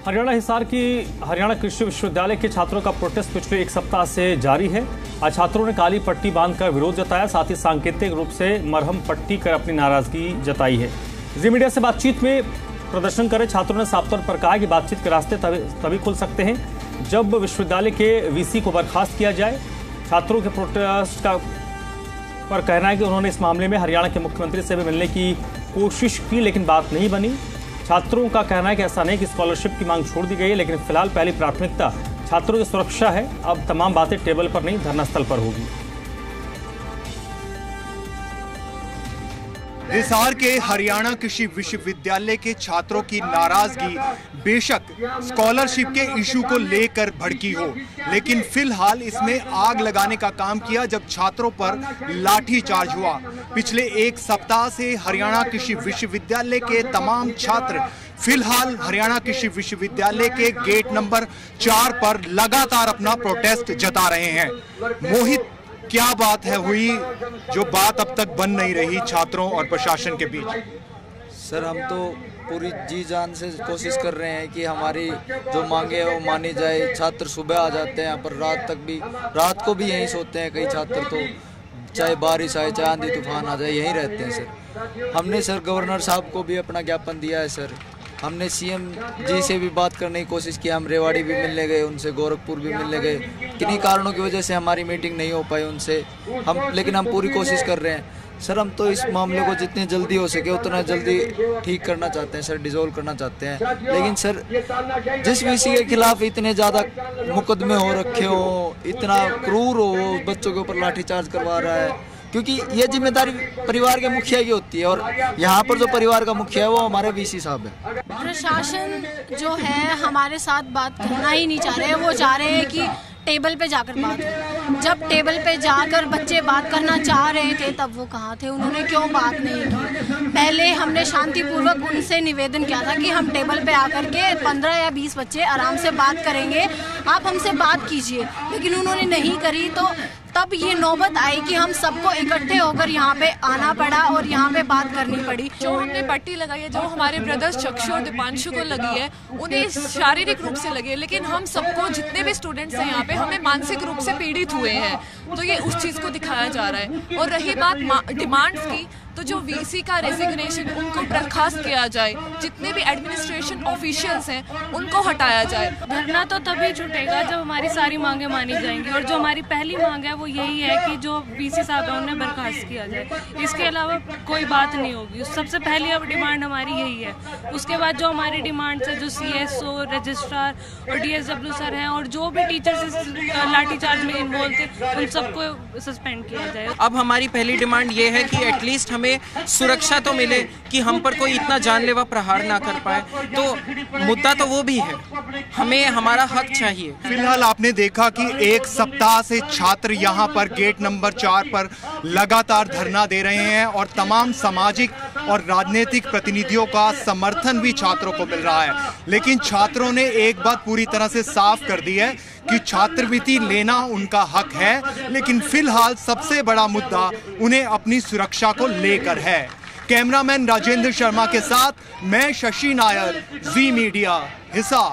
हरियाणा हिसार की हरियाणा कृषि विश्वविद्यालय के छात्रों का प्रोटेस्ट पिछले एक सप्ताह से जारी है। आज छात्रों ने काली पट्टी बांधकर विरोध जताया, साथ ही सांकेतिक रूप से मरहम पट्टी कर अपनी नाराजगी जताई है। जी मीडिया से बातचीत में प्रदर्शन करे छात्रों ने साफ तौर पर कहा कि बातचीत के रास्ते तभी खुल सकते हैं जब विश्वविद्यालय के वीसी को बर्खास्त किया जाए। छात्रों के प्रोटेस्ट पर कहना है कि उन्होंने इस मामले में हरियाणा के मुख्यमंत्री से भी मिलने की कोशिश की, लेकिन बात नहीं बनी। छात्रों का कहना है कि ऐसा नहीं कि स्कॉलरशिप की मांग छोड़ दी गई है, लेकिन फिलहाल पहली प्राथमिकता छात्रों की सुरक्षा है। अब तमाम बातें टेबल पर नहीं, धरना स्थल पर होगी। हिसार के हरियाणा कृषि विश्वविद्यालय के छात्रों की नाराजगी बेशक स्कॉलरशिप के इशू को लेकर भड़की हो, लेकिन फिलहाल इसमें आग लगाने का काम किया जब छात्रों पर लाठीचार्ज हुआ। पिछले एक सप्ताह से हरियाणा कृषि विश्वविद्यालय के तमाम छात्र फिलहाल हरियाणा कृषि विश्वविद्यालय के गेट नंबर 4 पर लगातार अपना प्रोटेस्ट जता रहे हैं। मोहित, क्या बात है हुई जो बात अब तक बन नहीं रही छात्रों और प्रशासन के बीच? सर, हम तो पूरी जी जान से कोशिश कर रहे हैं कि हमारी जो मांगे है वो मानी जाए। छात्र सुबह आ जाते हैं यहाँ पर, रात को भी यहीं सोते हैं। कई छात्र तो चाहे बारिश आए, चाहे आंधी तूफान आ जाए, यहीं रहते हैं सर। हमने सर गवर्नर साहब को भी अपना ज्ञापन दिया है सर। हमने सीएम जी से भी बात करने की कोशिश की, हम रेवाड़ी भी मिलने गए उनसे, गोरखपुर भी मिलने गए। किन्हीं कारणों की वजह से हमारी मीटिंग नहीं हो पाई उनसे, लेकिन हम पूरी कोशिश कर रहे हैं सर। हम तो इस मामले को जितनी जल्दी हो सके उतना जल्दी ठीक करना चाहते हैं सर, डिसॉल्व करना चाहते हैं। लेकिन सर, जिस वीसी के खिलाफ इतने ज़्यादा मुकदमे हो रखे हो, इतना क्रूर हो, बच्चों के ऊपर लाठीचार्ज करवा रहा है, क्योंकि ये जिम्मेदारी परिवार के मुखिया की होती है और यहाँ पर जो परिवार का मुखिया है वो हमारे वीसी साहब है। प्रशासन जो है हमारे साथ बात करना ही नहीं चाह रहे हैं। वो चाह रहे हैं कि टेबल पे जाकर बात हो। जब टेबल पे जाकर बच्चे बात करना चाह रहे थे तब वो कहाँ थे? उन्होंने क्यों बात नहीं की? पहले हमने शांतिपूर्वक उनसे निवेदन किया था कि हम टेबल पे आकर के 15 या 20 बच्चे आराम से बात करेंगे, आप हमसे बात कीजिए, लेकिन उन्होंने नहीं करी। तो तब ये नौबत आई कि हम सबको इकट्ठे होकर यहाँ पे आना पड़ा और यहाँ पे बात करनी पड़ी। जो हमने पट्टी लगाई है, जो हमारे ब्रदर्स चक्षु और दीपांशु को लगी है, उन्हें शारीरिक रूप से लगी है, लेकिन हम सबको, जितने भी स्टूडेंट्स हैं यहाँ पे, हमें मानसिक रूप से पीड़ित हुए हैं। तो ये उस चीज़ को दिखाया जा रहा है। और रही बात डिमांड्स की, तो जो वीसी का रेजिग्नेशन, उनको बर्खास्त किया जाए। जितने भी एडमिनिस्ट्रेशन ऑफिशियल्स हैं उनको हटाया जाए। धरना तो तभी छूटेगा जब हमारी सारी मांगे मानी जाएंगी, और जो हमारी पहली मांग है वो यही है कि जो वीसी साहब है उन्हें बर्खास्त किया जाए। इसके अलावा कोई बात नहीं होगी। सबसे पहली अब डिमांड हमारी यही है। उसके बाद जो हमारी डिमांड्स है, जो CSO, रजिस्ट्रार और DSW सर हैं और जो भी टीचर्स इस लाठीचार्ज में इन्वॉल्व थे, उन सबको सस्पेंड किया जाए। अब हमारी पहली डिमांड ये है कि एटलीस्ट हमें सुरक्षा तो मिले, कि हम पर कोई इतना जानलेवा प्रहार ना कर पाए। तो मुद्दा तो वो भी है, हमें हमारा हक चाहिए। फिलहाल आपने देखा कि एक सप्ताह से छात्र यहाँ पर गेट नंबर 4 पर लगातार धरना दे रहे हैं और तमाम सामाजिक और राजनीतिक प्रतिनिधियों का समर्थन भी छात्रों को मिल रहा है। लेकिन छात्रों ने एक बात पूरी तरह से साफ कर दी है कि छात्रवृत्ति लेना उनका हक है, लेकिन फिलहाल सबसे बड़ा मुद्दा उन्हें अपनी सुरक्षा को लेकर है। कैमरामैन राजेंद्र शर्मा के साथ मैं शशि नायर, जी मीडिया, हिसार।